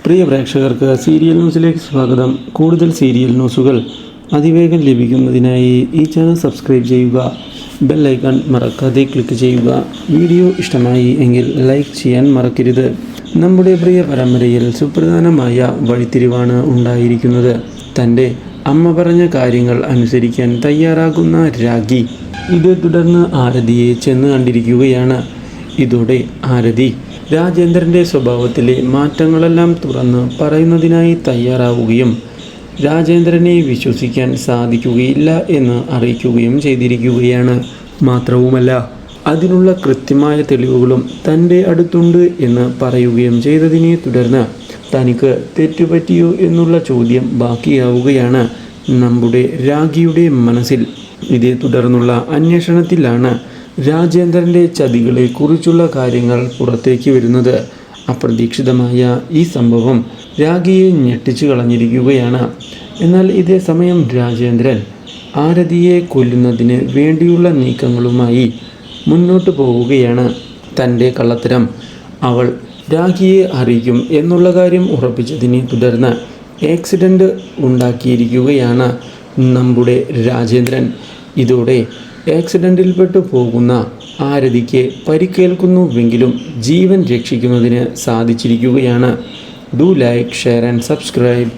പ്രിയ പ്രേക്ഷകർക്ക് സീരിയൽ ന്യൂസിലേക്ക് സ്വാഗതം. കൂടുതൽ സീരിയൽ ന്യൂസുകൾ അതിവേഗം ലഭിക്കുന്നതിനായി ഈ ചാനൽ സബ്സ്ക്രൈബ് ചെയ്യുക. ബെൽ ഐക്കൺ മറക്കാതെ ക്ലിക്ക് ചെയ്യുക. വീഡിയോ ഇഷ്ടമായി എങ്കിൽ ലൈക്ക് ചെയ്യാൻ മറക്കരുത്. നമ്മുടെ പ്രിയ പരമ്പരയിൽ സുപ്രധാനമായ വഴിത്തിരിവാണ് ഉണ്ടായിരിക്കുന്നത്. തൻ്റെ അമ്മ പറഞ്ഞ കാര്യങ്ങൾ അനുസരിക്കാൻ തയ്യാറാകുന്ന രാഖി ഇതേ തുടർന്ന് ആരതിയെ ചെന്ന് കണ്ടിരിക്കുകയാണ്. ഇതോടെ ആരതി രാജേന്ദ്രൻ്റെ സ്വഭാവത്തിലെ മാറ്റങ്ങളെല്ലാം തുറന്ന് പറയുന്നതിനായി തയ്യാറാവുകയും രാജേന്ദ്രനെ വിശ്വസിക്കാൻ സാധിക്കുകയില്ല എന്ന് അറിയിക്കുകയും ചെയ്തിരിക്കുകയാണ്. മാത്രവുമല്ല, അതിനുള്ള കൃത്യമായ തെളിവുകളും തൻ്റെ അടുത്തുണ്ട് എന്ന് പറയുകയും ചെയ്തതിനെ തുടർന്ന് തനിക്ക് തെറ്റുപറ്റിയോ എന്നുള്ള ചോദ്യം ബാക്കിയാവുകയാണ് നമ്മുടെ രാഖിയുടെ മനസ്സിൽ. ഇതേ തുടർന്നുള്ള അന്വേഷണത്തിലാണ് രാജേന്ദ്രൻ്റെ ചതികളെക്കുറിച്ചുള്ള കാര്യങ്ങൾ പുറത്തേക്ക് വരുന്നത്. അപ്രതീക്ഷിതമായ ഈ സംഭവം രാഖിയെ ഞെട്ടിച്ചു കളഞ്ഞിരിക്കുകയാണ്. എന്നാൽ ഇതേ സമയം രാജേന്ദ്രൻ ആരതിയെ കൊല്ലുന്നതിന് വേണ്ടിയുള്ള നീക്കങ്ങളുമായി മുന്നോട്ട് പോവുകയാണ്. തൻ്റെ കള്ളത്തരം അവൾ രാഖിയെ അറിയിക്കും എന്നുള്ള കാര്യം ഉറപ്പിച്ചതിനെ തുടർന്ന് ആക്സിഡൻ്റ് ഉണ്ടാക്കിയിരിക്കുകയാണ് നമ്മുടെ രാജേന്ദ്രൻ. ഇതോടെ ആക്സിഡൻറ്റിൽപ്പെട്ടു പോകുന്ന ആരതിക്ക് പരിക്കേൽക്കുന്നുവെങ്കിലും ജീവൻ രക്ഷിക്കുന്നതിന് സാധിച്ചിരിക്കുകയാണ്. Do like, share and subscribe.